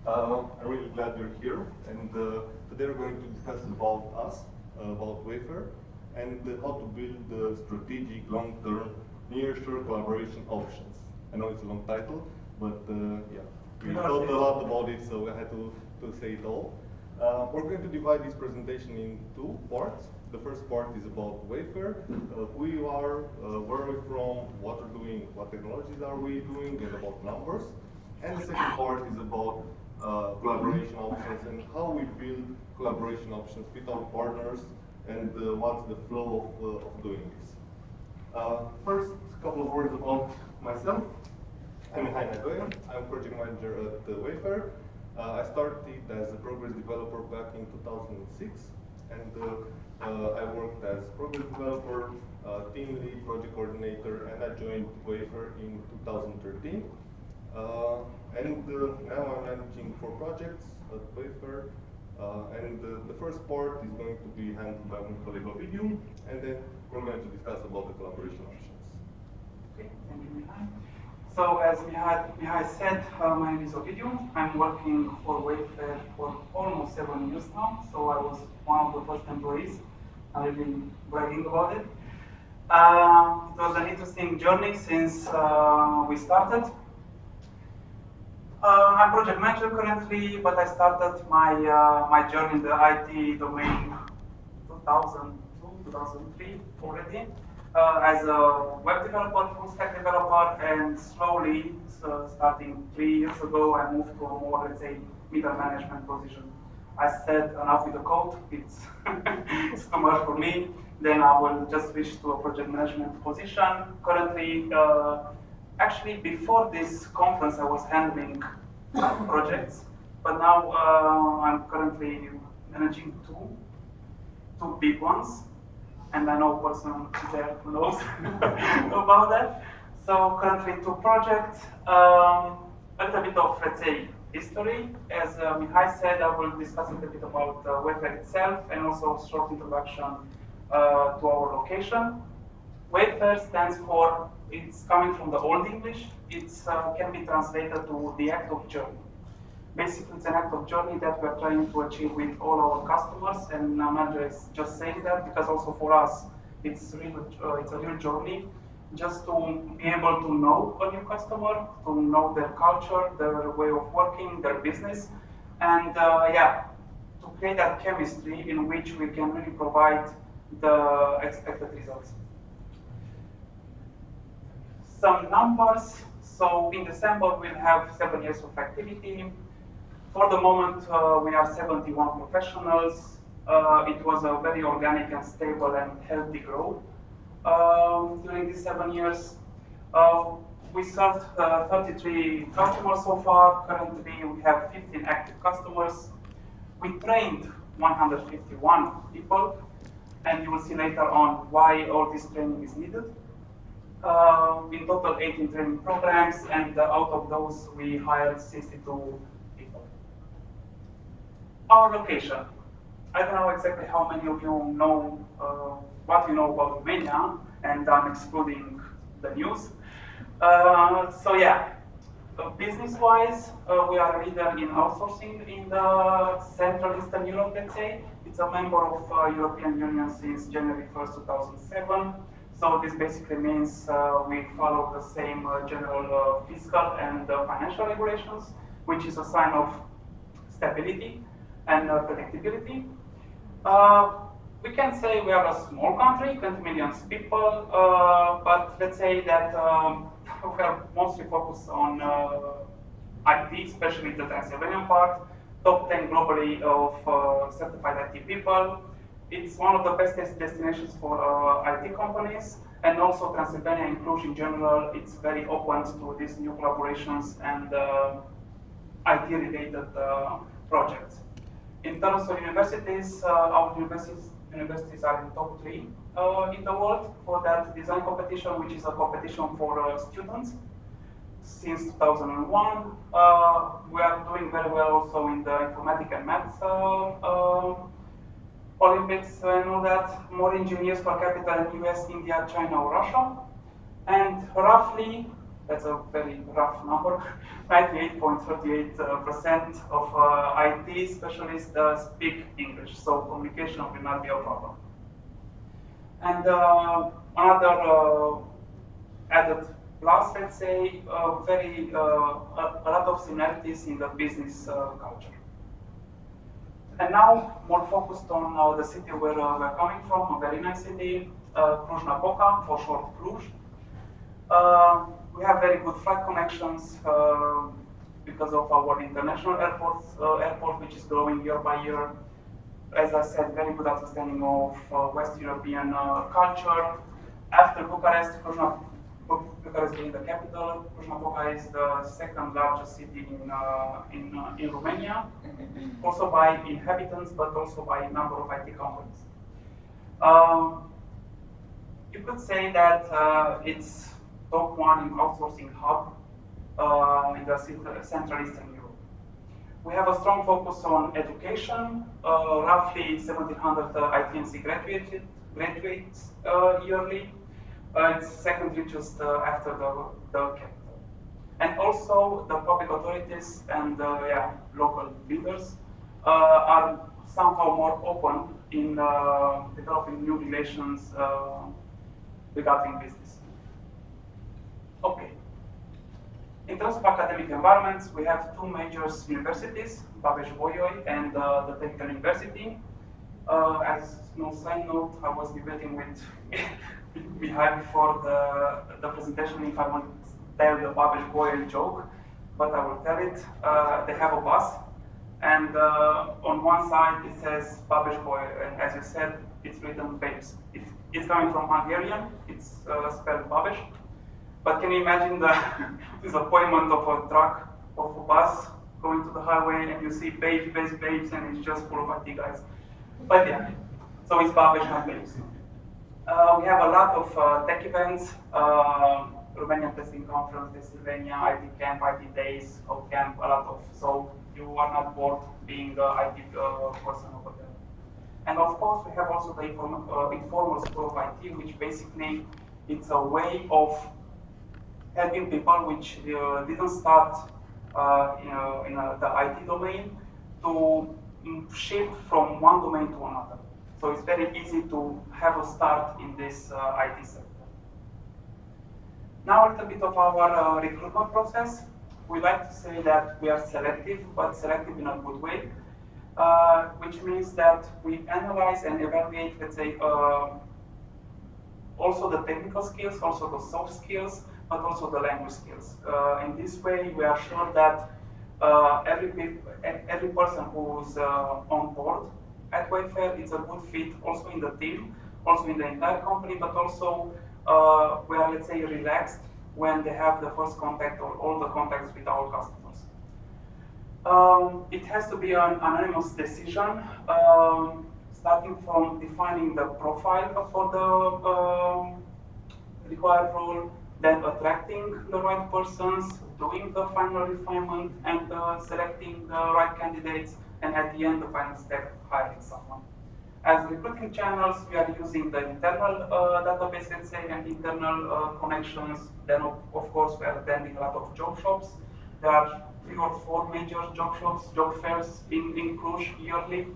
I'm really glad you're here, and today we're going to discuss about us, about Wayfare, and how to build strategic, long-term, nearshore collaboration options. I know it's a long title, but yeah, we thought a lot about it, so I had to say it all. We're going to divide this presentation in two parts. The first part is about Wayfare, who you are, where we're from, what we're doing, what technologies are we doing, and about numbers. And the second part is about collaboration options and how we build collaboration options with our partners and what's the flow of doing this. First, a couple of words about myself. I'm Mihail. I'm project manager at Wayfare. I started as a progress developer back in 2006, and I worked as progress developer, team lead, project coordinator, and I joined Wayfare in 2013. Now I'm managing 4 projects at Wayfare, and the first part is going to be handled by my colleague Ovidiu, and then we're going to discuss about the collaboration options. Okay, thank you, Mihail. So as Mihail said, my name is Ovidiu. I'm working for Wayfare for almost 7 years now, so I was one of the first employees. I've been bragging about it. It was an interesting journey since we started. I'm project manager currently, but I started my journey in the IT domain 2002, 2003 already. As a web developer, full stack developer, and slowly, starting 3 years ago, I moved to a more, let's say, middle management position. I said enough with the code, it's, it's too much for me, then I will just switch to a project management position. Currently, actually, before this conference, I was handling projects, but now I'm currently managing two big ones, and I know a person there who knows about that. So currently 2 projects, a little bit of, let's say, history. As Mihail said, I will discuss a little bit about Wayfare itself and also a short introduction to our location. Wayfare stands for, it's coming from the Old English, it can be translated to the act of journey. Basically, it's an act of journey that we are trying to achieve with all our customers, and I'm not just saying that because also for us, it's a real journey, just to be able to know a new customer, to know their culture, their way of working, their business, and yeah, to create that chemistry in which we can really provide the expected results. Some numbers. So in December, we'll have 7 years of activity. For the moment, we are 71 professionals. It was a very organic and stable and healthy growth during these 7 years. We served 33 customers so far. Currently, we have 15 active customers. We trained 151 people, and you will see later on why all this training is needed. In total, 18 training programs, and out of those, we hired 62 people. Our location. I don't know exactly how many of you know what you know about EMEA, and I'm excluding the news. So yeah, business-wise, we are a leader in outsourcing in the Central Eastern Europe, let's say. It's a member of European Union since January 1st, 2007. So this basically means we follow the same general fiscal and financial regulations, which is a sign of stability and predictability. We can say we are a small country, 20 million people, but let's say that we are mostly focused on IT, especially the Transylvanian part, top 10 globally of certified IT people. It's one of the best destinations for IT companies, and also Transylvania and Cluj in general, it's very open to these new collaborations and IT-related projects. In terms of universities, our universities are in top 3 in the world for that design competition, which is a competition for students. Since 2001, we are doing very well also in the informatics and maths Olympics and all that. More engineers per capita in US, India, China, or Russia. And roughly That's a very rough number. 98.38% of IT specialists speak English, so communication will not be a problem. And another added plus, let's say, a lot of similarities in the business culture. And now, more focused on the city where we're coming from, a very nice city, Cluj-Napoca, for short Cluj. We have very good flight connections because of our international airport, which is growing year by year. As I said, very good understanding of West European culture. After Bucharest, Bucharest being the capital, Cluj-Napoca is the second largest city in Romania, also by inhabitants, but also by number of IT companies. You could say that it's top one in outsourcing hub in the Central Eastern Europe. We have a strong focus on education, roughly 1,700 ITNC graduates yearly. It's second richest after the capital. And also the public authorities and local leaders are somehow more open in developing new relations regarding business. Okay. In terms of academic environments, we have two major universities, Babeș-Bolyai and the Technical University. As a small side note, I was debating with Mihail before the presentation if I want to tell the Babeș-Bolyai joke, but I will tell it. They have a bus, and on one side it says Babeș-Bolyai, and as you said, it's written Babes. It's coming from Hungarian, it's spelled Babeș. But can you imagine the disappointment of a truck, of a bus going to the highway and you see babes, and it's just full of IT guys. But yeah, so it's Babeș and Babes. We have a lot of tech events, Romanian Testing Conference, Pennsylvania, IT Camp, IT Days, Code Camp, a lot of, so you are not bored being the IT person over there. And of course, we have also the informal school of IT, which basically it's a way of helping people which didn't start in the IT domain to shift from one domain to another. So it's very easy to have a start in this IT sector. Now a little bit of our recruitment process. We like to say that we are selective, but selective in a good way, which means that we analyze and evaluate, let's say, also the technical skills, also the soft skills, but also the language skills. In this way, we are sure that every person who's on board at Wayfare is a good fit also in the team, also in the entire company, but also we are, let's say, relaxed when they have the first contact or all the contacts with our customers. It has to be an anonymous decision, starting from defining the profile for the required role, then attracting the right persons, doing the final refinement, and selecting the right candidates, and at the end, the final step, hiring someone. As recruiting channels, we are using the internal database, let's say, and internal connections. Then, of course, we are attending a lot of job shops. There are 3 or 4 major job shops, job fairs in Cluj yearly.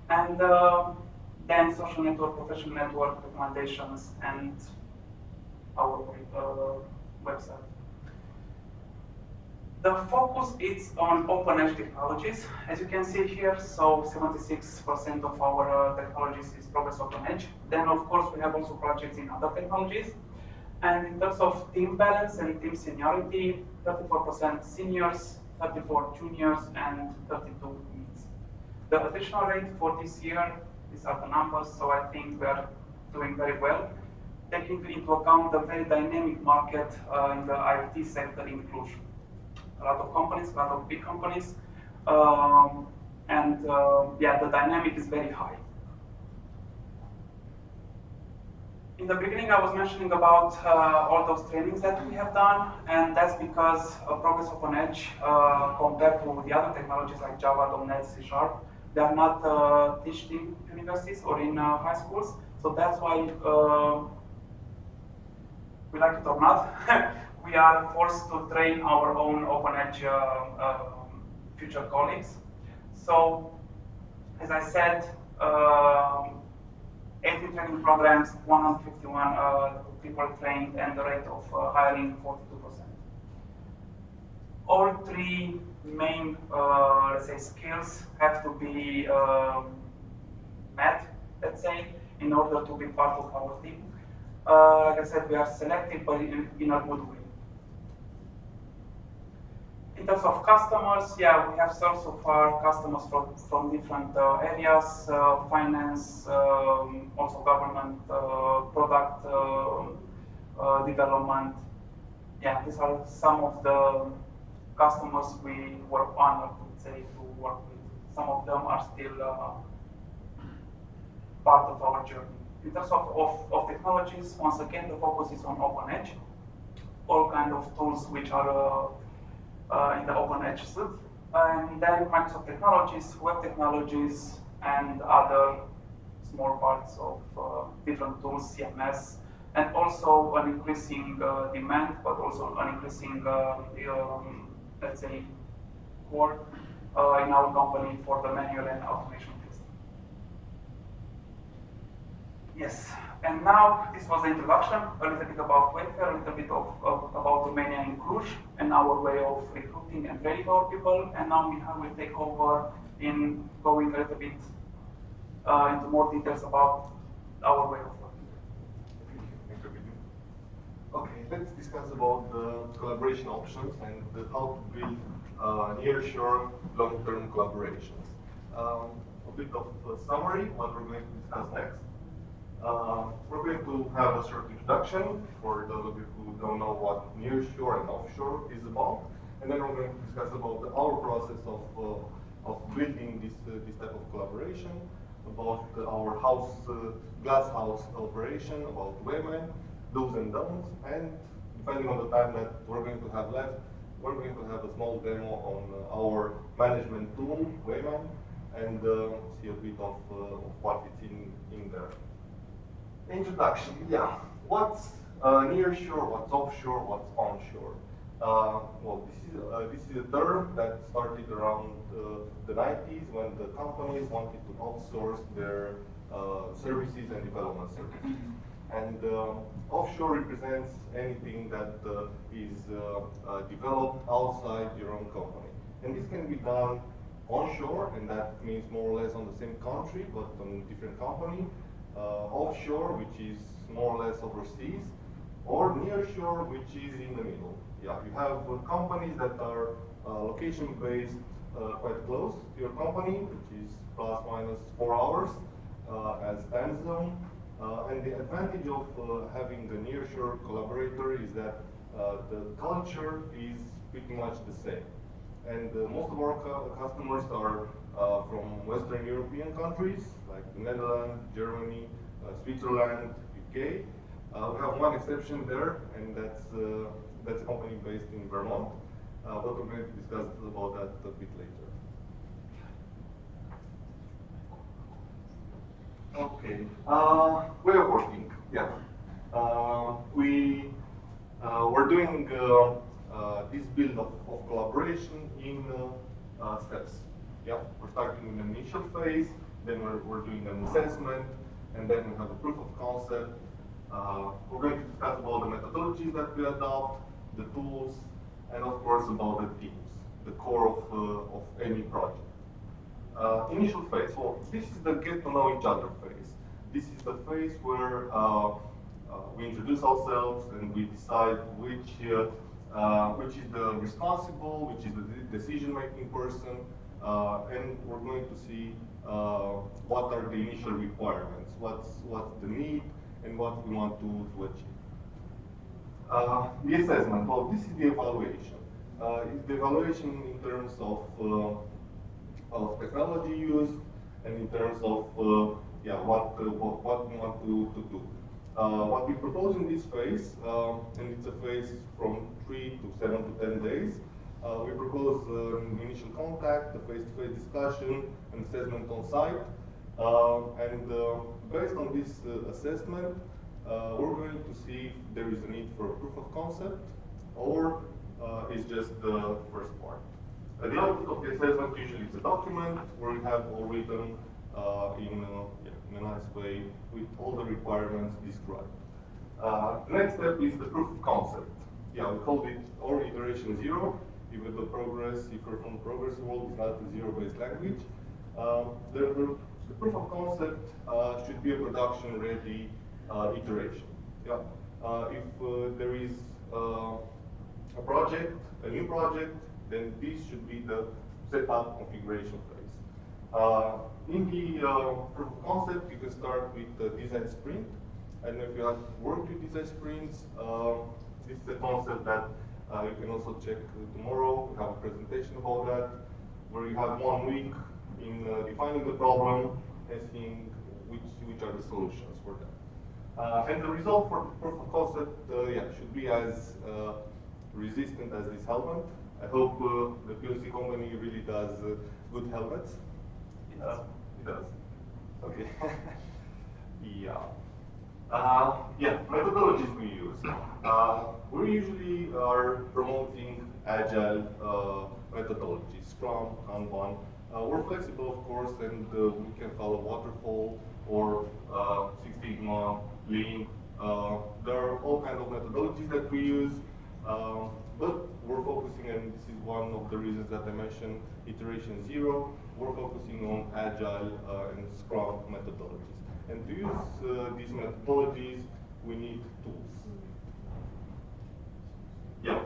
And then social network, professional network, recommendations, and our website. The focus is on open edge technologies. As you can see here, so 76% of our technologies is progress open edge. Then, of course, we have also projects in other technologies. And in terms of team balance and team seniority, 34% seniors, 34 juniors, and 32 mids. The attrition rate for this year, these are the numbers, so I think we are doing very well, taking into account the very dynamic market in the IT sector in Cluj. A lot of companies, a lot of big companies, and the dynamic is very high. In the beginning, I was mentioning about all those trainings that we have done, and that's because Progress Open Edge, compared to the other technologies like Java, .NET, C#, they are not taught in universities or in high schools. So that's why we like it or not, we are forced to train our own Open Edge future colleagues. So, as I said, 80 training programs, 151 people trained, and the rate of hiring 42%. All three main, let's say, skills have to be met, let's say, in order to be part of our team. Like I said, we are selective, but in a good way. In terms of customers, yeah, we have served so far customers from different areas, finance, also government, product development. Yeah, these are some of the customers we were honored, let's say, to work with. Some of them are still part of our journey. In terms of technologies, once again, the focus is on Open Edge. All kind of tools which are in the Open Edge suite. And then Microsoft technologies, web technologies, and other small parts of different tools, CMS, and also an increasing demand, but also an increasing, let's say, work in our company for the manual and automation testing. Yes, and now this was the introduction, a little bit about Wayfare, a little bit about Romania and Cluj, and our way of recruiting and training our people. And now Mihail will take over in going a little bit into more details about our way of working. Thank you, Ovidiu. Okay, let's discuss about the collaboration options and how to build nearshore long-term collaborations. A bit of a summary, what we're going to discuss next. We're going to have a short introduction for those of you who don't know what nearshore and offshore is about, and then we're going to discuss about our process of building this type of collaboration, about our glass house operation, about women, do's and don'ts, and depending on the time that we're going to have left, we're going to have a small demo on our management tool, Wayman, and see a bit of what it's in there. Introduction, yeah. What's nearshore, what's offshore, what's onshore? Well, this is a term that started around the 90s when the companies wanted to outsource their services and development services. And offshore represents anything that is developed outside your own company. And this can be done onshore, and that means more or less on the same country, but on a different company. Offshore, which is more or less overseas, or nearshore, which is in the middle. Yeah, you have companies that are location-based quite close to your company, which is plus minus 4 hours as time zone. And the advantage of having a nearshore collaborator is that the culture is pretty much the same. And most of our customers are from Western European countries, like the Netherlands, Germany, Switzerland, UK. We have one exception there, and that's a company based in Vermont. But we're going to discuss about that a bit later. Okay, way of working, yeah. We're doing this build of collaboration in steps. Yeah, we're starting in the initial phase, then we're doing an assessment, and then we have a proof of concept. We're going to discuss about the methodologies that we adopt, the tools, and of course about the teams, the core of any project. Initial phase, well, this is the get to know each other phase. This is the phase where we introduce ourselves and we decide which is the responsible, which is the decision-making person, and we're going to see what are the initial requirements, what's the need, and what we want to achieve. The assessment, well, this is the evaluation. It's the evaluation in terms of technology used and in terms of what we want to do. What we propose in this phase, and it's a phase from 3 to 7 to 10 days, we propose an initial contact, a face-to-face discussion, an assessment on site, and based on this assessment, we're going to see if there is a need for a proof of concept or is just the first part. The output of the assessment usually is a document where we have all written in a nice way with all the requirements described. The next step is the proof of concept. Yeah, we called it or iteration 0, even though if you're from the progress world, it's not a zero-based language. The proof of concept should be a production-ready iteration. Yeah. If there is a project, a new project, then this should be the setup configuration phase. In the proof of concept, you can start with the design sprint. And if you have worked with design sprints, this is a concept that you can also check tomorrow. We have a presentation about that, where you have 1 week in defining the problem and seeing which are the solutions for that. And the result for the proof of concept should be as resistant as this helmet. I hope the PLC company really does good helmets. It does. Okay. Methodologies we use. We usually are promoting agile methodologies, Scrum, Kanban. We're flexible, of course, and we can follow waterfall or Six Sigma, Lean. There are all kinds of methodologies that we use, but we're focusing, and this is one of the reasons that I mentioned iteration 0, we're focusing on agile and Scrum methodologies. And to use these methodologies, we need tools. Yeah.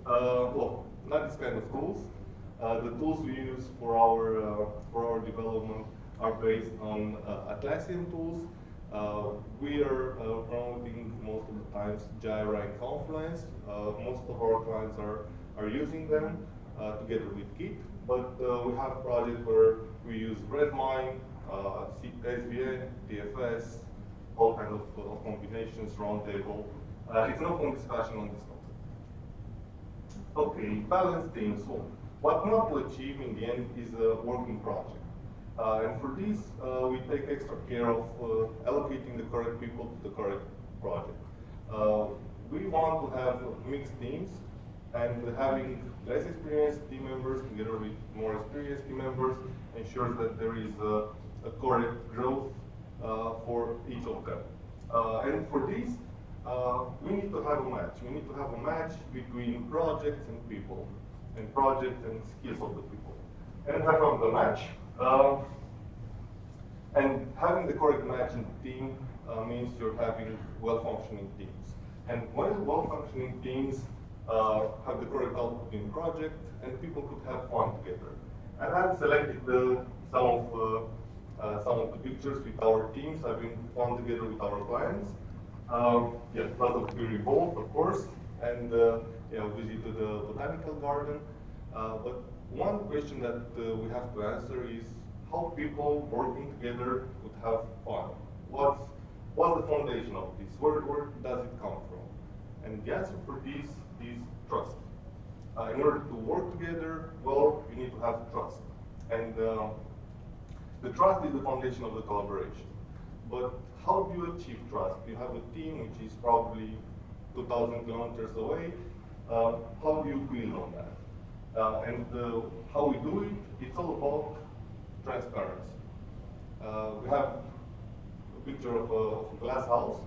Well, not this kind of tools. The tools we use for our development are based on Atlassian tools. We are promoting most of the times Jira and Confluence. Most of our clients are using them together with Git, but we have projects where we use Redmine, SVN, DFS, all kinds of combinations, roundtable. It's an open discussion on this topic. Okay, balanced teams. So what we want to achieve in the end is a working project. And for this, we take extra care of allocating the correct people to the correct project. We want to have mixed teams, and having less experienced team members together with more experienced team members ensures that there is a correct growth for each of them. And for this, we need to have a match. We need to have a match between projects and people, and projects and skills of the people. And having the match, and having the correct match in the team means you're having well-functioning teams. And when well-functioning teams have the correct output in project, and people could have fun together. And I've selected some of the pictures with our teams. I've been fun together with our clients. Lots of beer involved, of course, and visited the botanical garden. But one question that we have to answer is how people working together would have fun. What's the foundation of this? Where does it come from? And the answer for this is trust. In order to work together, well, you need to have trust. And the trust is the foundation of the collaboration. But how do you achieve trust? You have a team which is probably 2,000 kilometers away. How do you build on that? And how we do it, it's all about transparency. We have a picture of a glass house,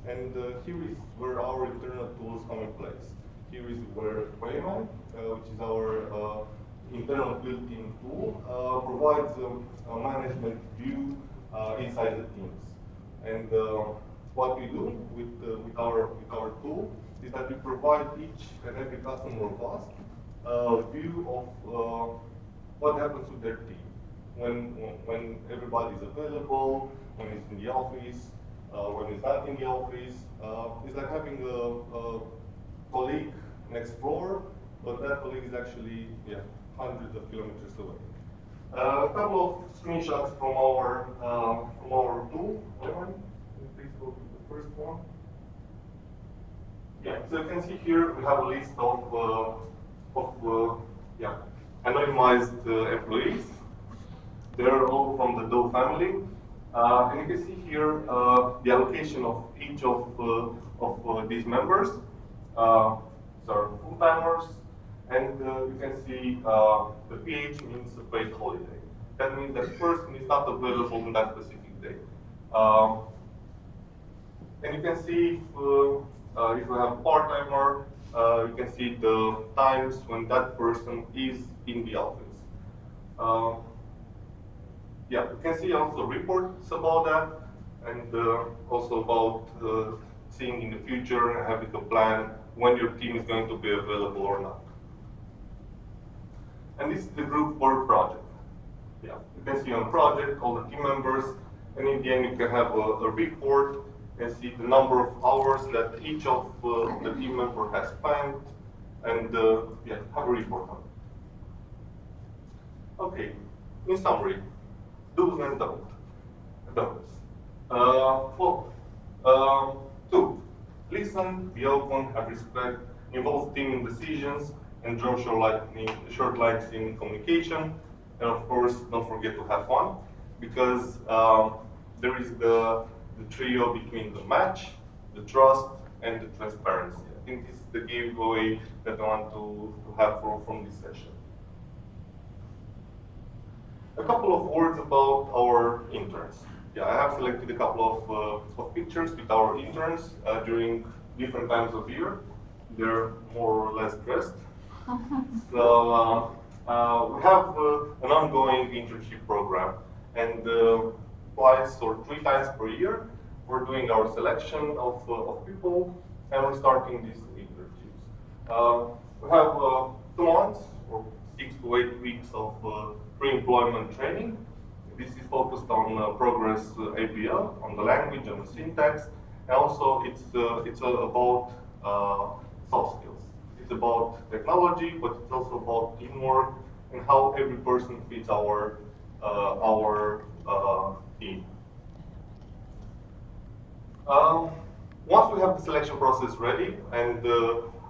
and here is where our internal tools come in place. Here is where Wayfare, which is our internal built-in tool, provides a management view inside the teams. And what we do with our tool is that we provide each and every customer of us a view of what happens with their team when everybody is available, when it's in the office, when it's not in the office. It's like having a colleague next floor, but that colleague is actually hundreds of kilometers away. A couple of screenshots from our tool. Please go to the first one. Yeah, so you can see here we have a list of anonymized employees. They're all from the Doe family. And you can see here the allocation of each of these members. these are full-timers, and you can see the PH means paid holiday. That means that the person is not available on that specific day. And you can see if you have a part-timer, you can see the times when that person is in the office. Yeah, you can see also reports about that, and also about seeing in the future and having a plan when your team is going to be available or not. And this is the group work project. Yeah, you can see on project all the team members, and in the end you can have a report and see the number of hours that each of the team member has spent, and yeah, have a report on it. Okay, in summary, do's and don'ts. Well, 2. Listen, be open, have respect, involve team in decisions, and draw short lines in communication. And of course, don't forget to have fun, because there is the trio between the match, the trust, and the transparency. I think this is the giveaway that I want to have from this session. A couple of words about our interns. Yeah, I have selected a couple of pictures with our interns during different times of year. They're more or less dressed. So we have an ongoing internship program, and twice or 3 times per year, we're doing our selection of people, and we're starting these internships. We have 2 months or 6 to 8 weeks of pre-employment training. This is focused on Progress APL, on the language and the syntax, and also it's about soft skills. It's about technology, but it's also about teamwork and how every person fits our team. Once we have the selection process ready and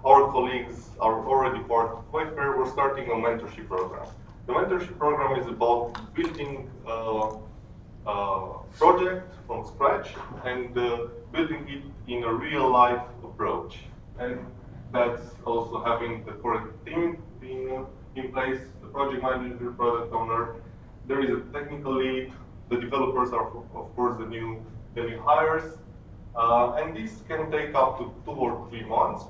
our colleagues are already part of Wayfare, we're starting a mentorship program. The mentorship program is about building a project from scratch and building it in a real-life approach. And that's also having the correct team being in place, the project manager, product owner. There is a technical lead. The developers are, of course, the new hires. And this can take up to 2 or 3 months.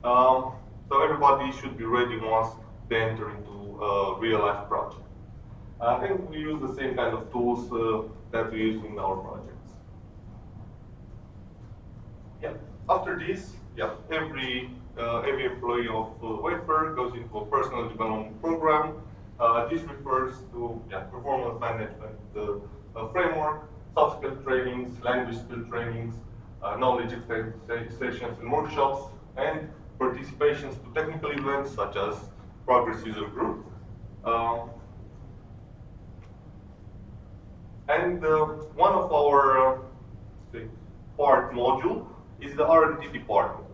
So everybody should be ready once they enter into a real-life project. And we use the same kind of tools that we use in our projects. Yeah. After this, yeah, every employee of Wayfare goes into a personal development program. This refers to performance management framework, soft skill trainings, language skill trainings, knowledge sessions and workshops, and participations to technical events such as Progress User Group. And one of our part module is the R&D department.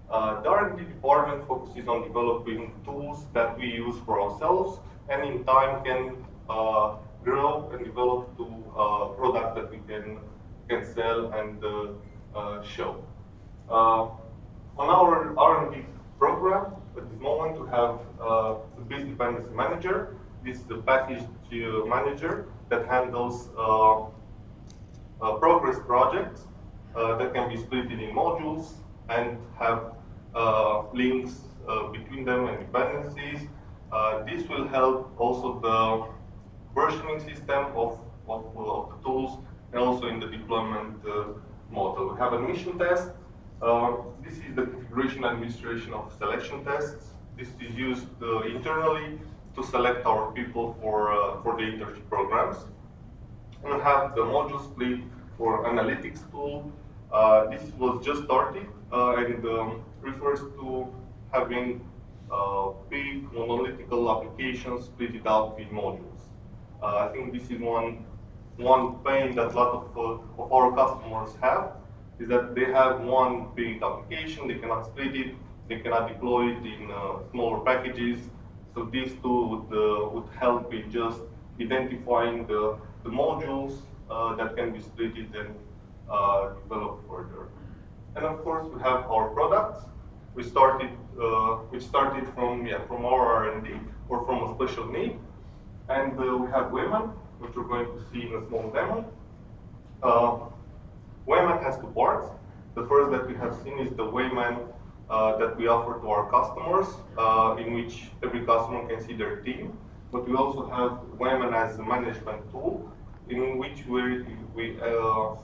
The R&D department focuses on developing tools that we use for ourselves, and in time can grow and develop to products that we can sell and show. On our R&D program, at this moment, we have the business dependency manager. This is the package manager that handles progress projects that can be split in modules and have links between them and dependencies. This will help also the versioning system of the tools and also in the deployment model. We have a mission test. This is the configuration administration of selection tests. This is used internally to select our people for the internship programs. And we have the module split for analytics tool. This was just started and refers to having big monolithical applications split it out in modules. I think this is one pain that a lot of our customers have, is that they have one big application, they cannot split it, they cannot deploy it in smaller packages. So this tool would help in just identifying the modules that can be split and developed further. And of course, we have our products. We started which started from our R&D or from a special need. And we have Wayman, which we're going to see in a small demo. Wayman has two parts. The first that we have seen is the Wayman that we offer to our customers, in which every customer can see their team. But we also have Wayman as a management tool, in which we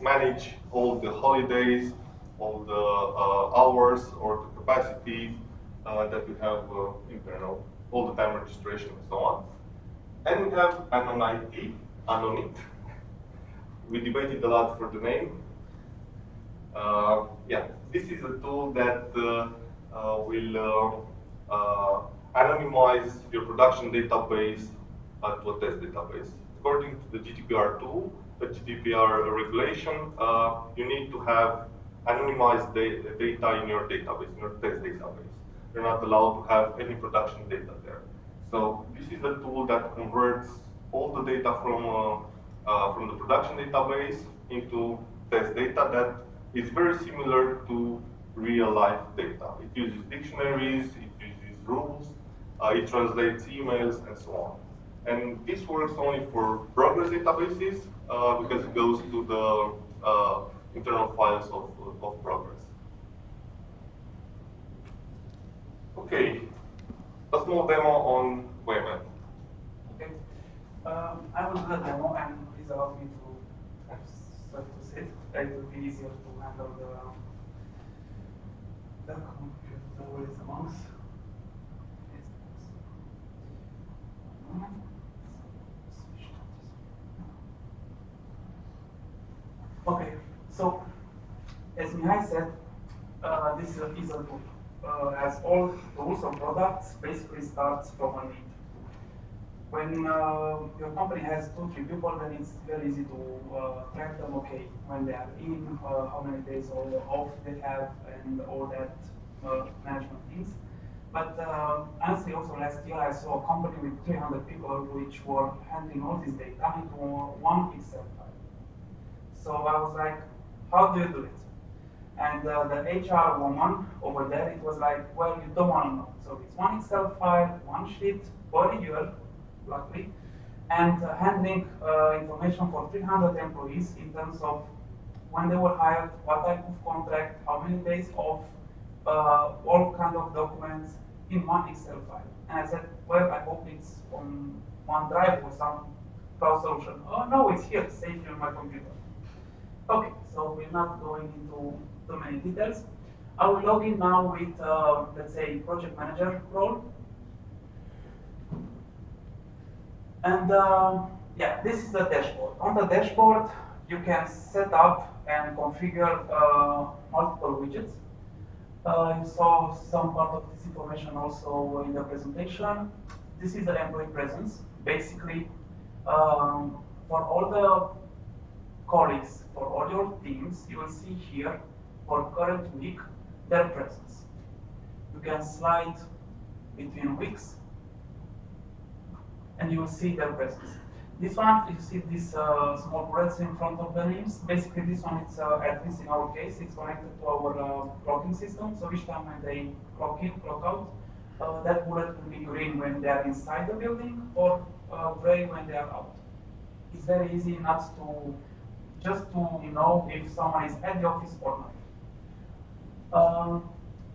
manage all the holidays, all the hours or the capacities that we have internal, all the time registration and so on. And we have Anonite, Anonit. We debated a lot for the name. This is a tool that will anonymize your production database to a test database. According to the GDPR tool, the GDPR regulation, you need to have anonymized data in your database, in your test database. You're not allowed to have any production data there. So this is a tool that converts all the data from the production database into test data that is very similar to real-life data. It uses dictionaries, it uses rules, it translates emails, and so on. And this works only for progress databases because it goes to the internal files of progress. Okay, a small demo on Wayman. Okay, I will do a demo, and please allow me to have stuff to sit. It will be easier to handle the computer with the mouse. Okay, so as Mihail said, this is a tool. As all tools or products basically starts from a need. When your company has 2-3 people, then it's very easy to track them, okay, when they are in, how many days off they have, and all that management things. But honestly, also last year I saw a company with 300 people which were handling all this data into one Excel file. So I was like, how do you do it? And the HR woman over there, it was like, well, you don't want to know. So it's one Excel file, one sheet per year, luckily, and handling information for 300 employees in terms of when they were hired, what type of contract, how many days off, all kind of documents in one Excel file. And I said, well, I hope it's on OneDrive or some cloud solution. Oh no, it's here, safe on my computer. Okay, so we're not going into too many details. I will log in now with, let's say, project manager role. And yeah, this is the dashboard. On the dashboard, you can set up and configure multiple widgets. You saw some part of this information also in the presentation. This is the employee presence. Basically, for all the colleagues, for all your teams, you will see here for current week their presence. You can slide between weeks and you will see their presence. This one, you see these small bullets in front of the names. Basically, this one, it's at least in our case, it's connected to our clocking system. So each time when they clock in, clock out, that bullet will be green when they are inside the building or gray when they are out. It's very easy not to just to know if someone is at the office or not.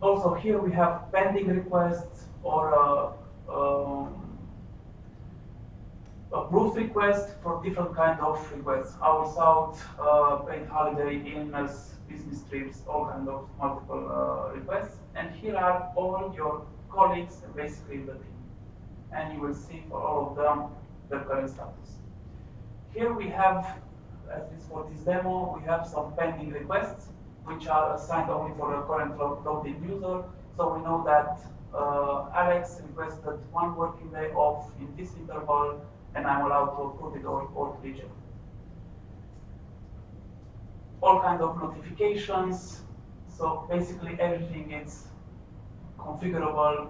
Also here we have pending requests or approved requests for different kind of requests. Hours out, paid holiday, illness, business trips, all kind of multiple requests. And here are all your colleagues and basically the team. And you will see for all of them their current status. Here we have, at least for this demo, we have some pending requests, which are assigned only for the current loading user. So we know that Alex requested 1 working day off in this interval, and I'm allowed to approve it or to reject. All kinds of notifications. So basically everything is configurable,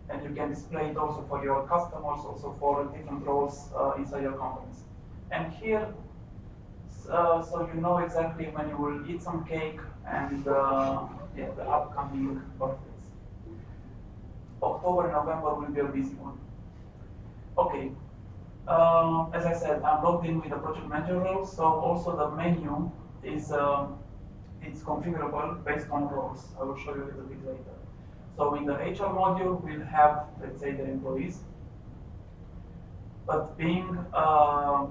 and you can display it also for your customers, also for different roles inside your companies. And here, so you know exactly when you will eat some cake and yeah, the upcoming birthdays. October and November will be a busy one. Okay. As I said, I'm logged in with the project manager role, so also the menu is it's configurable based on roles. I will show you a little bit later. So in the HR module, we'll have, let's say, the employees. But being a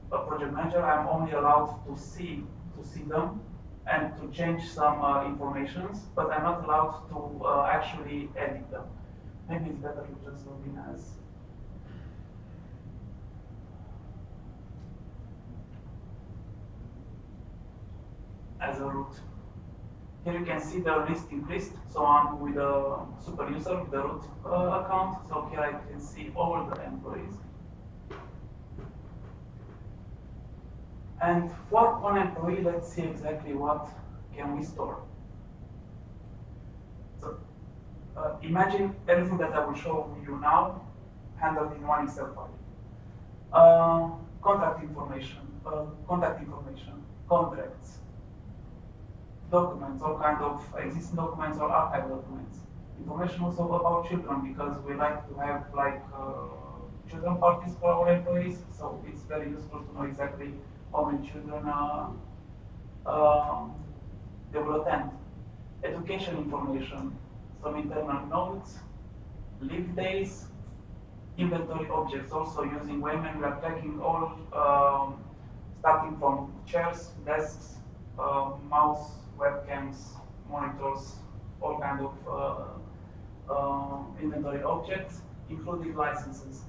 project manager, I'm only allowed to see them and to change some informations, but I'm not allowed to actually edit them. Maybe it's better to just log in as a root. Here you can see the list increased, so I'm with a super user with the root account. So here I can see all the employees. And for one employee, let's see exactly what can we store. So imagine everything that I will show you now handled in one Excel file. Contact information, contracts, documents, all kind of existing documents or archive documents. Information also about children, because we like to have like children parties for our employees, so it's very useful to know exactly how many children they will attend. Education information, some internal notes, leave days, inventory objects, also using Wayfare. We are tracking all, starting from chairs, desks, mouse, webcams, monitors, all kind of inventory objects, including licenses.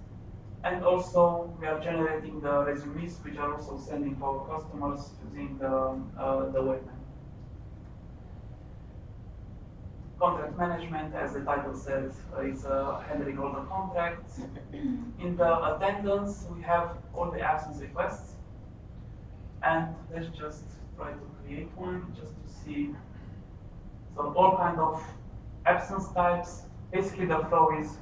And also, we are generating the resumes, which are also sending to our customers using the Wayfare. Contract management, as the title says, is handling all the contracts. In the attendance, we have all the absence requests. And let's just try to create one just to see. So all kind of absence types. Basically, the flow is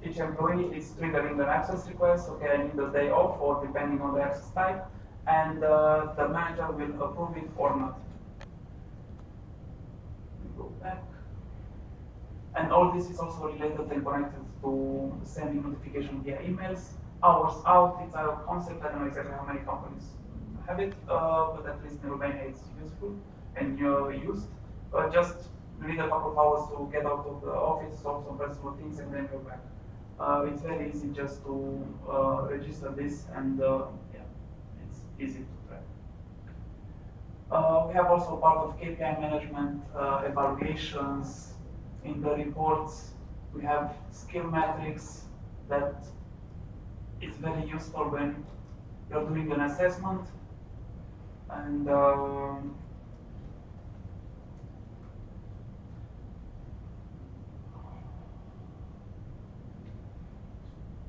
each employee is triggering an absence request. Okay, I need a day off, or depending on the absence type, and the manager will approve it or not. Go back. And all this is also related and connected to sending notification via emails. Hours out, it's a concept. I don't know exactly how many companies have it, but at least in Romania it's useful and used. Just need a couple of hours to get out of the office, solve some personal things, and then go back. It's very easy just to register this, and yeah, it's easy to track. We have also part of KPI management, evaluations. In the reports, we have skill metrics that is very useful when you're doing an assessment. And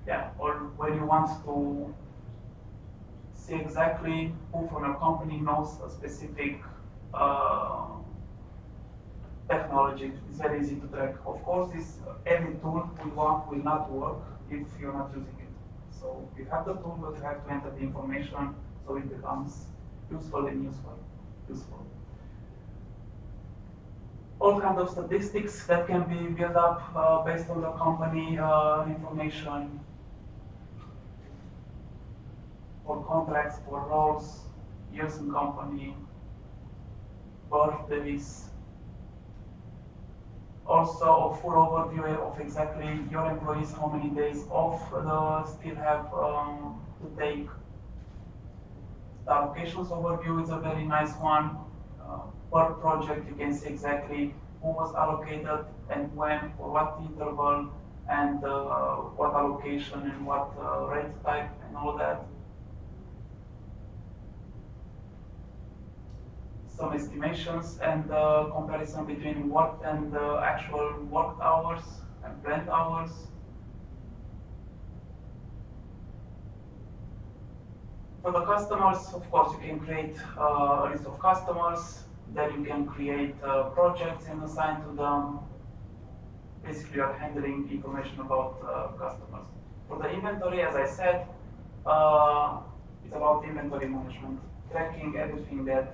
yeah, or when you want to see exactly who from your company knows a specific technology, it's very easy to track. Of course, every tool we want will not work if you're not using it. So you have the tool, but you have to enter the information so it becomes useful and useful. All kinds of statistics that can be built up based on the company information, for contracts, for roles, years in company, birthdays. Also a full overview of exactly your employees, how many days off still have to take. The allocations overview is a very nice one. Per project, you can see exactly who was allocated and when, for what interval, and what allocation and what rate type and all that. Some estimations and comparison between worked and actual worked hours and planned hours. For the customers, of course, you can create a list of customers, then you can create projects and assign to them. Basically, you are handling information about customers. For the inventory, as I said, it's about inventory management, tracking everything that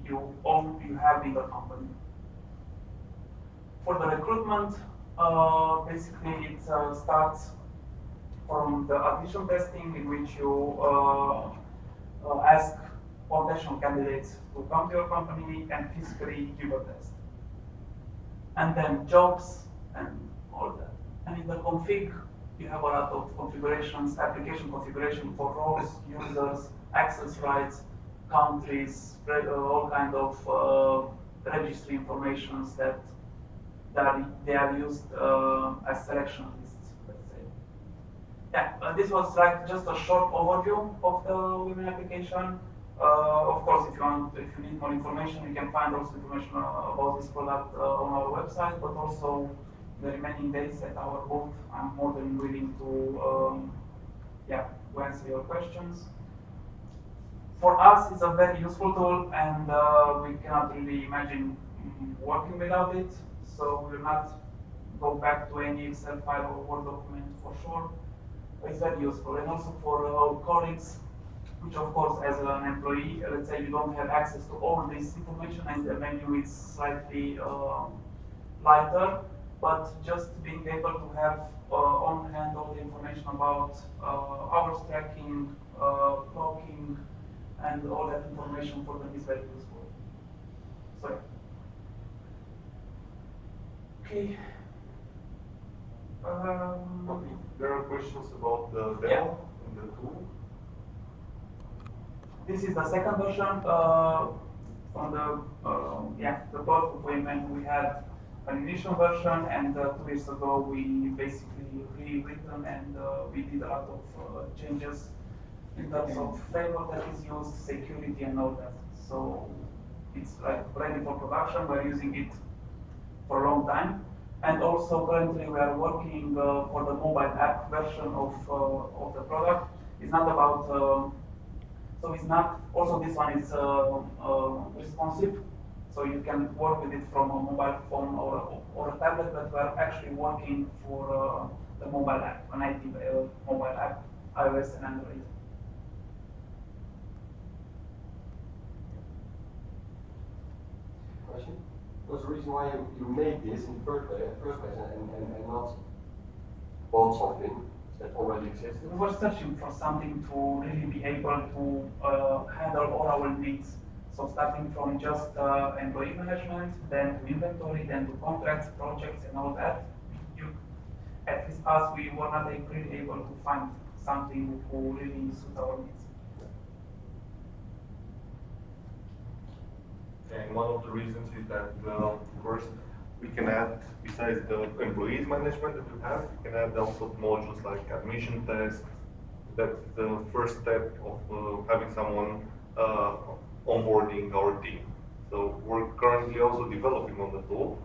you have in the company. For the recruitment, Basically, it starts from the admission testing, in which you ask potential candidates to come to your company and physically give a test. And then jobs and all that. And in the config, you have a lot of configurations, application configuration for roles, users, access rights, countries, all kind of registry informations that they are used as selection lists, let's say. Yeah, this was like just a short overview of the women application. Of course, if you need more information, you can find also information about this product on our website, but also the remaining days at our booth. I'm more than willing to, to answer your questions. For us, it's a very useful tool, and we cannot really imagine working without it. So we will not go back to any Excel file or Word document for sure. It's very useful, and also for our colleagues, which of course, as an employee, let's say you don't have access to all this information, and the menu is slightly lighter, but just being able to have on hand all the information about hours tracking, clocking, and all that information for them is very useful. So, okay. There are questions about the demo and the tool. This is the second version. On the birth of Wayman, we had an initial version, and 2 years ago we basically rewritten and we did a lot of changes in terms of framework that is used, security, and all that. So it's like ready for production. We're using it for a long time. And also currently we are working for the mobile app version of the product. It's not about, so it's not, also this one is responsive. So you can work with it from a mobile phone or a tablet, but we are actually working for the mobile app, an native mobile app, iOS and Android. Question? What's the reason why you made this in the first place and not bought something that already existed? We were searching for something to really be able to handle all our needs. So starting from just employee management, then to inventory, then to contracts, projects, and all that. At least us, we were not really able to find something who really suits our needs. And one of the reasons is that first we can add, besides the employees management that we have, we can add also modules like admission tests. That's the first step of having someone onboarding our team. So we're currently also developing on the tool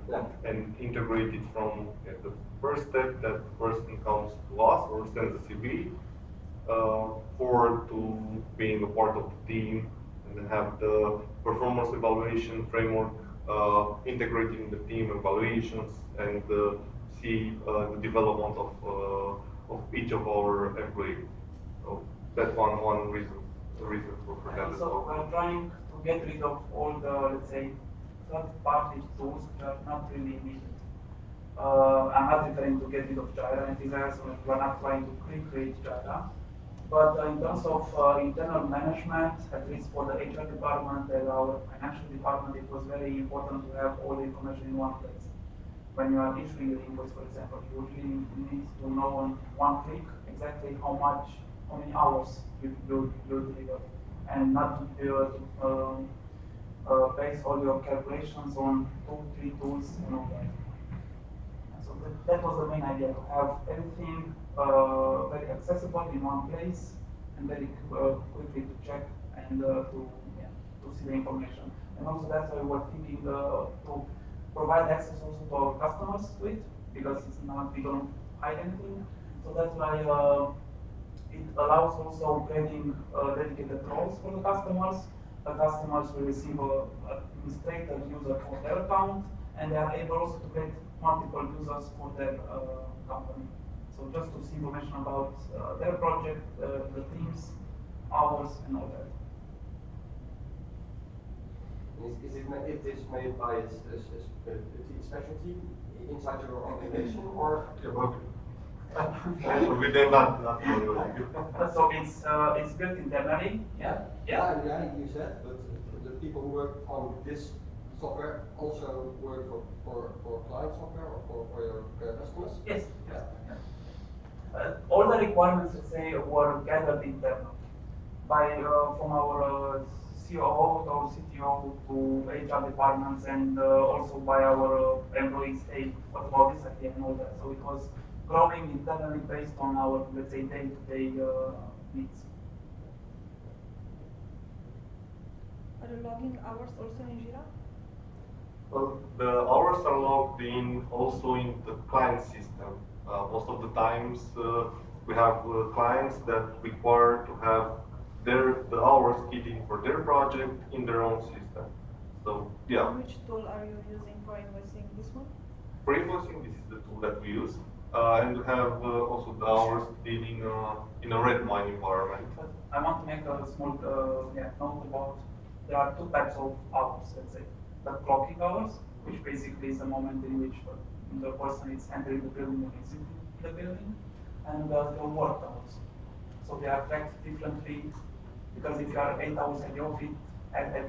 and integrate it from the first step that the person comes to us or sends a CV forward to being a part of the team, and then have the performance evaluation framework integrating the team evaluations and see the development of each of our employees. So that's one reason for that. So we're trying to get rid of all the, let's say, third-party tools which are not really needed. I'm not referring to get rid of Jira and things like that, so we're not trying to recreate Jira. But in terms of internal management, at least for the HR department and our financial department, it was very important to have all the information in one place. When you are issuing your invoice, for example, you really need to know on one click exactly how many hours you deliver, and not to base all your calculations on 2-3 tools and all that. So that was the main idea, to have everything very accessible in one place and very quickly to check and to see the information. And also that's why we're thinking to provide access also to our customers to it, because it's not, we don't hide anything. So that's why it allows also creating dedicated roles for the customers. The customers will receive an administrator user for their account, and they are able also to create multiple users for their company. So just to see information about their project, the teams, hours, and all that. Is it made by its special team inside your organization or? We did not So it's built internally. Yeah. Yeah, you said, but the people who work on this software also work for client software or for your customers? Yes. All the requirements, let's say, were gathered internally by from our COO or CTO to HR departments and also by our employees. Hey, what about this idea and all that? So it was growing internally based on our, let's say, day-to-day needs. Are the logging hours also in Jira? Well, the hours are logged in also in the client system. Most of the times we have clients that require to have the hours keyed in for their project in their own system. So yeah. Which tool are you using for invoicing? This one? For invoicing, this is the tool that we use. And we have also the hours keyed in a Redmine environment. But I want to make a small note about there are two types of hours, let's say. The clocking hours, which basically is the moment in which the person is entering the building and exiting the building, and the work hours. So they are tracked differently because if you are 8 hours at the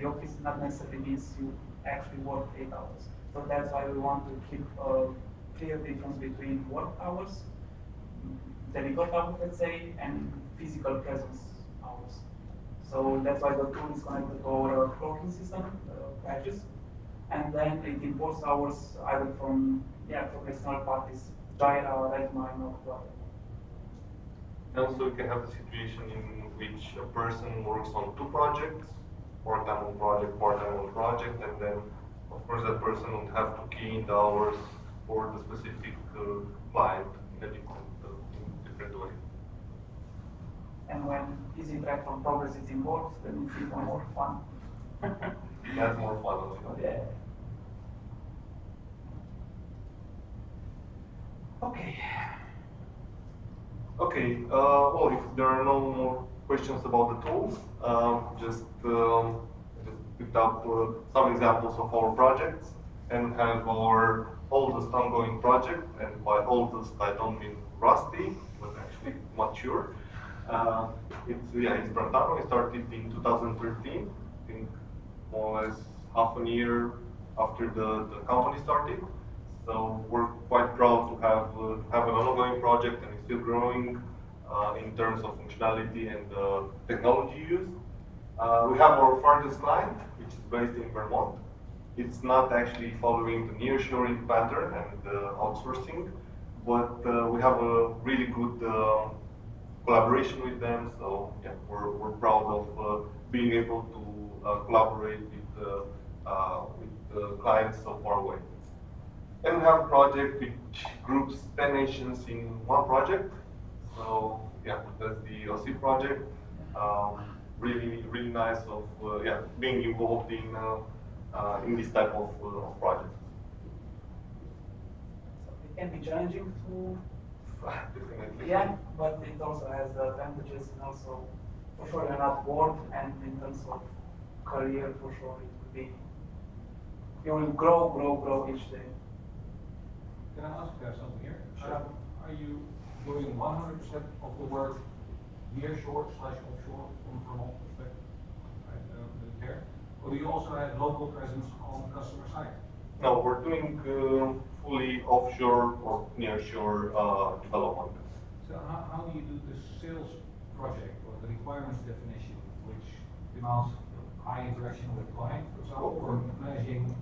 office, not necessarily means you actually work 8 hours. So that's why we want to keep a clear difference between work hours, delivered hours, let's say, and physical presence hours. So that's why the tool is connected to our clocking system, patches, and then it imports hours either from external parties, Jira, Redmine, or whatever. And also you can have a situation in which a person works on two projects, part-time on project, part-time on project, and then of course that person would have to key in the hours for the specific client in a different way. And when easy track from progress is involved, then it's even more fun. That's more fun also. Yeah. Okay. Okay, well, if there are no more questions about the tools, just picked up some examples of our projects and have our oldest ongoing project, and by oldest I don't mean rusty, but actually mature. It's Brantano. It started in 2013, I think more or less half a year after the company started. So we're quite proud to have an ongoing project, and it's still growing in terms of functionality and technology used. We have our farthest client, which is based in Vermont. It's not actually following the nearshoring pattern and outsourcing, but we have a really good collaboration with them. So yeah, we're proud of being able to collaborate with clients so far away. And we have a project which groups 10 nations in one project. So yeah, that's the OC project. Really nice of being involved in this type of projects. So it can be challenging to Definitely. yeah, but it also has advantages, and also for sure you're not bored, and in terms of career for sure it will be you will grow each day. Can I ask something here? Sure. Are you doing 100% of the work nearshore/offshore from a Vermont perspective? There? Or do you also have local presence on the customer side? No, we're doing fully offshore or nearshore development. So how do you do the sales project or the requirements definition, which demands high interaction with client, for example, or managing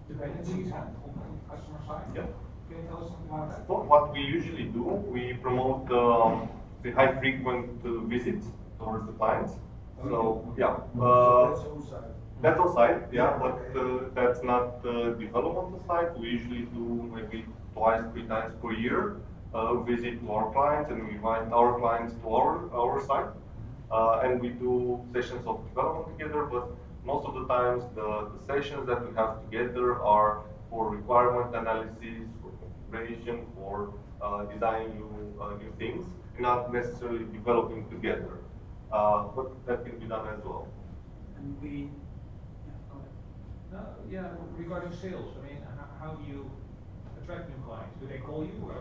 dependencies on the customer side? Yeah. Can you tell us something about that? What we usually do, we promote the high frequent visits towards the clients. So yeah, that's on site. that's on site, yeah, but that's not development site. We usually do maybe twice, 3 times per year visit to our clients, and we invite our clients to our site, and we do sessions of development together. But most of the times, the sessions that we have together are for requirement analysis, for configuration, for designing new things, and not necessarily developing together. But that can be done as well. And we Regarding sales, I mean, how do you attract new clients? Do they call you? Or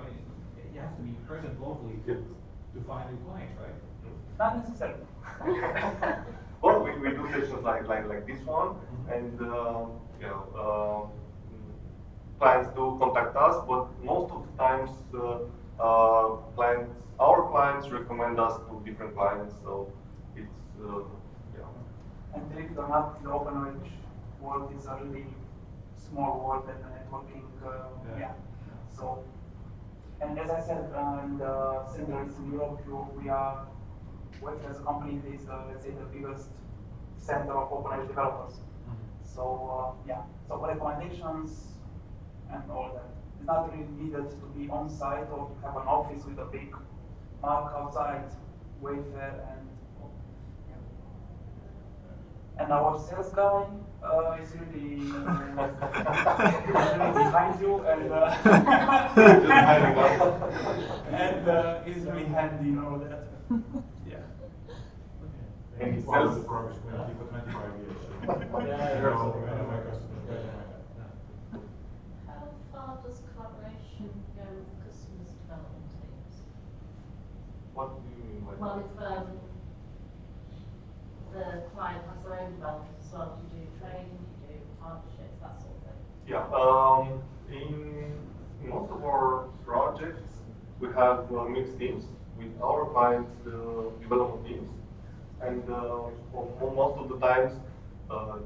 you have to be present locally to find new clients, right? Not necessarily. Well, we do sessions like this one, and clients do contact us, but most of the times our clients recommend us to different clients, so it's And believe it or not, the open knowledge world is a really small world and networking. So, and as I said, in the Central Eastern Europe, we are, Wayfare as a company is, let's say, the biggest center of open knowledge developers. So, so recommendations and all that. It's not really needed to be on site or to have an office with a big mark outside Wayfare and our sales guy is really, behind you and and is really handy in all that. Yeah. and it Well, sells. the promise community for 25 years. So Yeah, I know my customers better than I have. How far does collaboration go with customers' development teams? What do you mean by Well, that? if the client has their own developers as well, do you do training, do you do partnerships, that sort of thing? Yeah, in most of our projects, we have mixed teams with our clients' development teams, and for most of the times,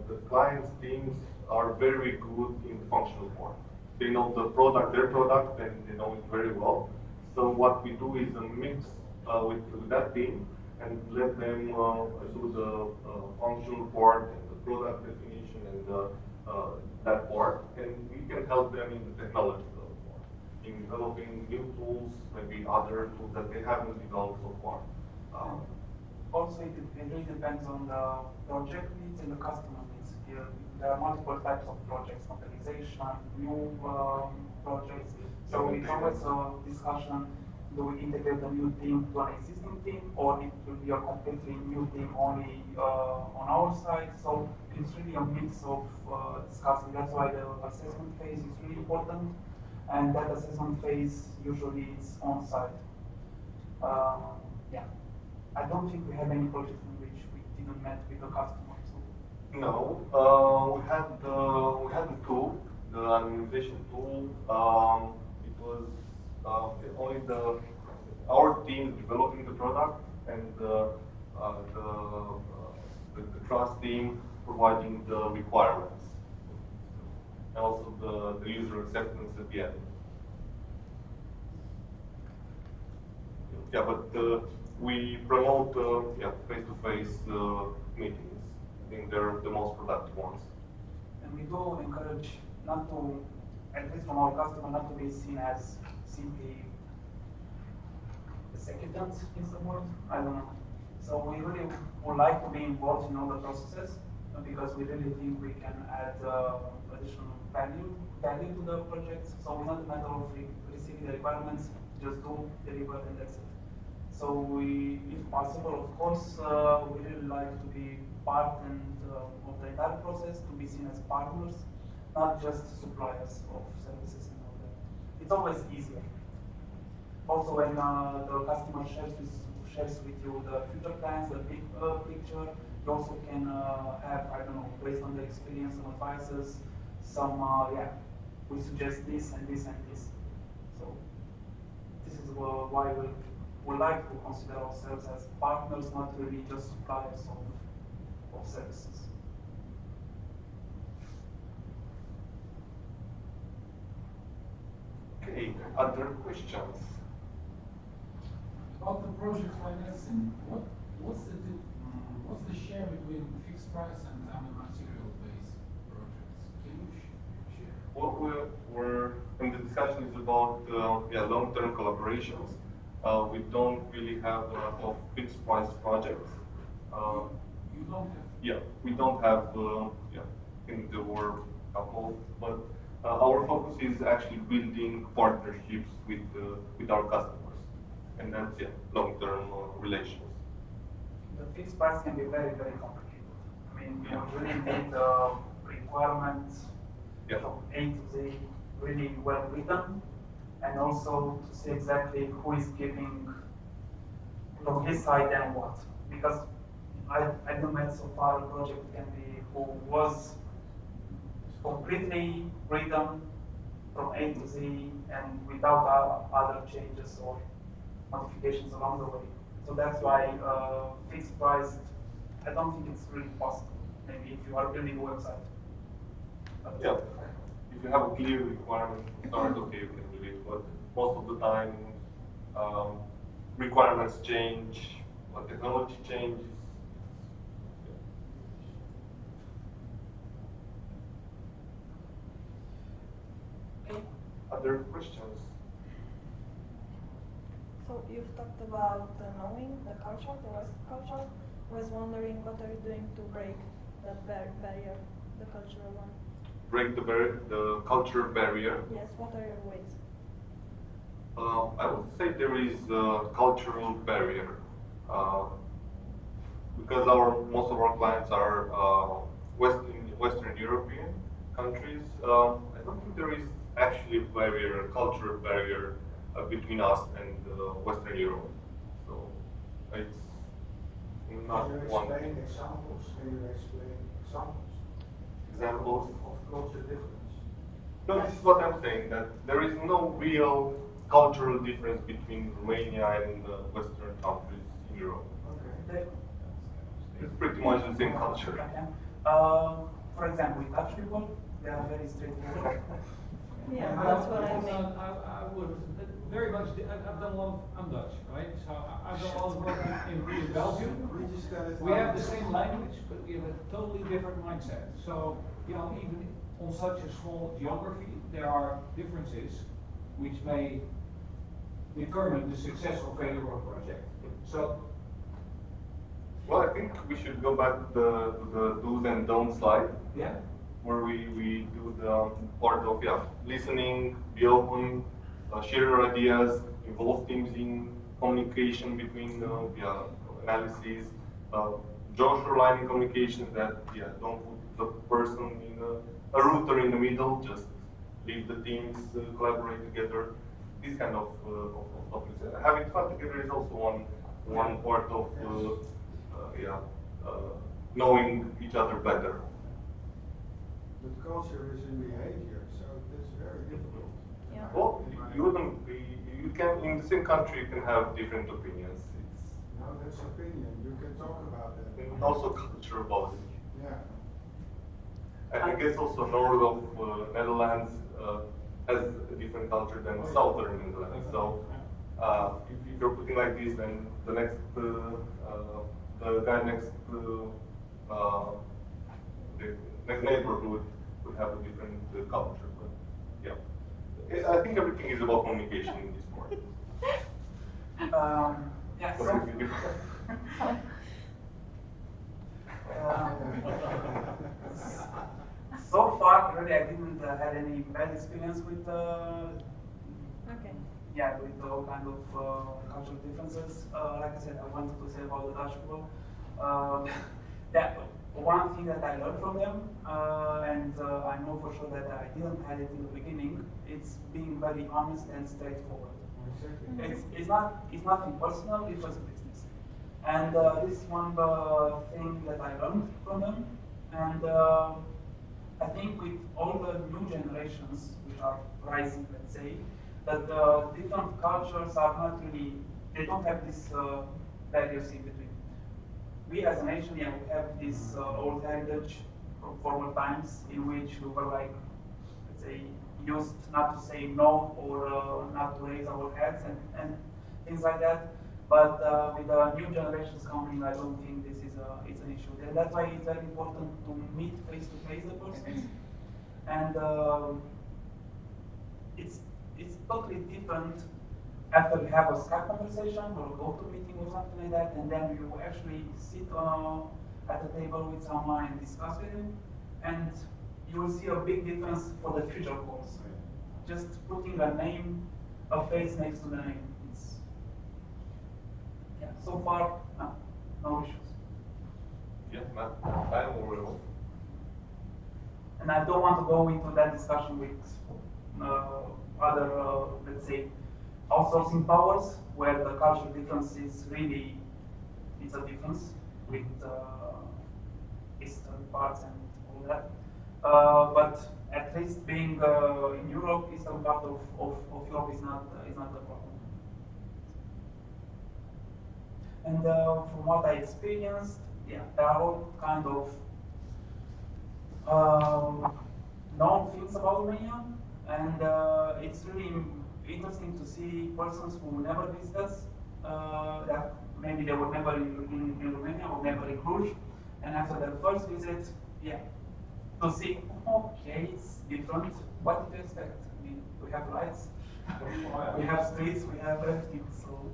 the clients' teams are very good in the functional part. They know the product, their product, and they know it very well. So what we do is a mix with that team and let them do the functional part and the product definition and that part, and we can help them in the technological part, in developing new tools, maybe other tools that they haven't developed so far. Also, it really depends on the project needs and the customer needs. Here, there are multiple types of projects, modernization, new projects. So it's always a discussion, do we integrate a new team to an existing team, or it will be a completely new team only on our side. So it's really a mix of discussing. That's why the assessment phase is really important, and that assessment phase usually is on site. Yeah. I don't think we have any project in which we didn't met with the customer. So. No, we had the tool, the anonymization tool. It was only our team developing the product and the trust team providing the requirements, and also the user acceptance at the end. Yeah, but we promote face-to-face meetings. I think they're the most productive ones. And we do encourage not to, at least from our customer, not to be seen as simply executants is the word. I don't know. So we really would like to be involved in all the processes because we really think we can add additional value to the projects. So it's not a matter of receiving the requirements, just do, deliver, and that's it. So we, if possible, of course, we really like to be part of the entire process, to be seen as partners, not just suppliers of services and all that. It's always easier. Also, when the customer shares with you the future plans, the big picture, you also can have, I don't know, based on the experience, some advices, some, we suggest this and this and this. So this is why we like to consider ourselves as partners, not really just suppliers of services. Okay, other questions? About the project financing, what's the share between fixed price and material based projects? Can you share? What we're in the discussion is about long-term collaborations. We don't really have a lot of fixed price projects. You don't have? Yeah, we don't have. I think there were a couple, but our focus is actually building partnerships with our customers, and that's long-term relations. The fixed price can be very, very complicated. I mean, you really need requirements from A to Z, really well written, and also to see exactly who is giving from his side and what. Because I don't met so far a project can be who was completely written from A to Z and without other changes or modifications along the way. So that's why fixed price, I don't think it's really possible. Maybe if you are building a website. But Yeah. If you have a clear requirement to start, okay, you can do it. But most of the time, requirements change, technology changes. okay. Other questions? So you've talked about knowing the culture, the West culture. I was wondering what are you doing to break that barrier, the cultural one? Break the culture barrier. Yes, what are your ways? I would say there is a cultural barrier because most of our clients are Western European countries. I don't think there is actually a cultural barrier between us and Western Europe. So it's not Can you one explain thing. examples? Can you explain examples Examples. of culture difference? No, this is what I'm saying, that there is no real cultural difference between Romania and Western countries in Europe. Okay. It's pretty much the same culture. Okay. For example, with Dutch people, they are very straightforward. Yeah, I that's don't- what I I mean. I would very much. I've done a lot of. I'm Dutch, right? So I've done a lot of work in Belgium. We just tell it We have how the it is. same language, but we have a totally different mindset. So even on such a small geography, there are differences which may determine the success or failure of a project. So Well, I think we should go back to the do's and don'ts slide, yeah. where we do the part of listening, be open, share your ideas, involve teams in communication between analysis, draw shoreline in communication that don't put the person in a router in the middle, just leave the teams collaborate together. This kind of topics. Having fun together is also one part of knowing each other better. But culture is in behavior, so it's very difficult. Yeah. Well, you wouldn't you can in the same country you can have different opinions. It's No, that's opinion. You can talk about that. and also culture about it. Yeah. I guess also north of Netherlands has a different culture than southern Netherlands. So if you're putting like this, then the guy next to the next neighborhood would have a different culture. But yeah, I think everything is about communication in this part. Yeah, What so, did we do? so far, really, I didn't had any bad experience with Okay. with all kind of cultural differences. Like I said, I wanted to say about the Dutch people. That one thing that I learned from them, and I know for sure that I didn't have it in the beginning. It's being very honest and straightforward. Exactly. It's nothing personal. It's just business. And this is one thing that I learned from them. And I think with all the new generations which are rising, let's say, that different cultures are not really, they don't have this barriers in between. We as a nation, we have this old heritage from former times in which we were like, let's say, used not to say no or not to raise our heads and things like that. But with the new generations coming, I don't think this is it's an issue. And that's why it's very important to meet face to face the persons. And it's totally different after you have a Skype conversation or a GoToMeeting or something like that, and then you actually sit at the table with someone and discuss with him, and you will see a big difference for the future calls. Just putting a name, a face next to the name. It's so far no issues. Yeah, I'm worried. And I don't want to go into that discussion with other, let's say, outsourcing powers where the cultural difference is really, it's a difference with eastern parts and all that. But at least being in Europe, eastern part of Europe is not a problem. And from what I experienced, yeah, there are all kind of known things about Romania, and it's really interesting to see persons who never visit us, that maybe they were never in Romania or never in Cluj, and after their first visit, yeah, to see, okay, it's different. What did you expect? I mean, we have lights, we have streets, we have everything. So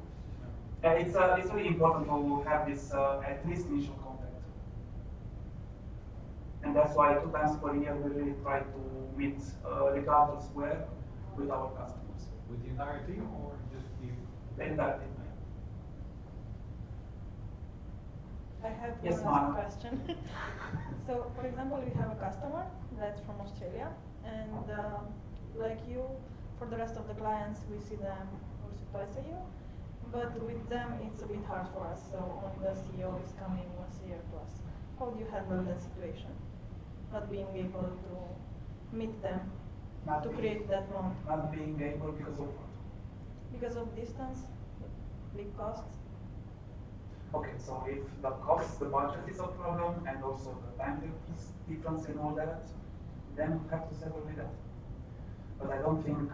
it's really important to have this at least initial contact. And that's why 2 times per year we really try to meet, regardless where, with our customers. With the entire team or just you? The entire team. I have Yes, one ma'am. question. So, for example, we have a customer that's from Australia, and like you, for the rest of the clients, we see them also twice a year. But with them, it's a bit hard for us. So only the CEO is coming once a year to us. How do you handle that situation? Not being able to meet them, to create that bond. Not being able because of what? Because of distance, big costs. Okay, so if the cost, the budget is a problem, and also the time difference and all that, then we have to settle with that. But I don't think,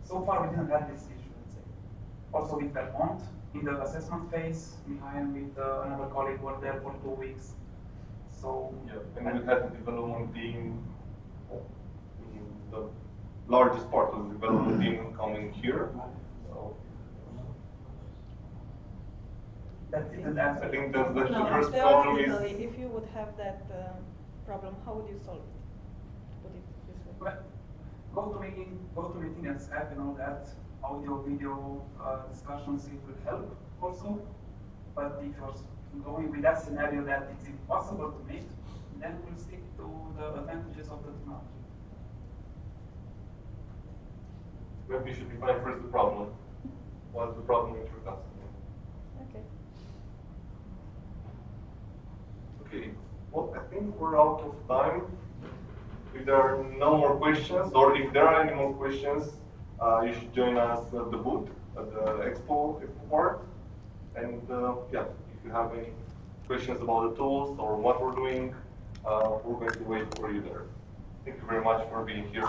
so far we didn't have this issue, let's say. Also with Vermont, in the assessment phase, Mihail with another colleague were there for 2 weeks. So Yeah, and we had the development team, the largest part of the development team coming here. So that didn't answer. I think that's the No, first problem is. theoretically, if you would have that problem, how would you solve it? To put it this way. Well, go to meeting and Skype and all that, audio, video discussions, it will help also. But if you're going with that scenario that it's impossible to meet, then we'll stick to the advantages of the technology. Maybe you should define first the problem. What's the problem with your customer? Okay. Okay, well, I think we're out of time. If there are no more questions, or if there are any more questions, you should join us at the booth, at the expo part. And yeah, if you have any questions about the tools or what we're doing, we're going to wait for you there. Thank you very much for being here.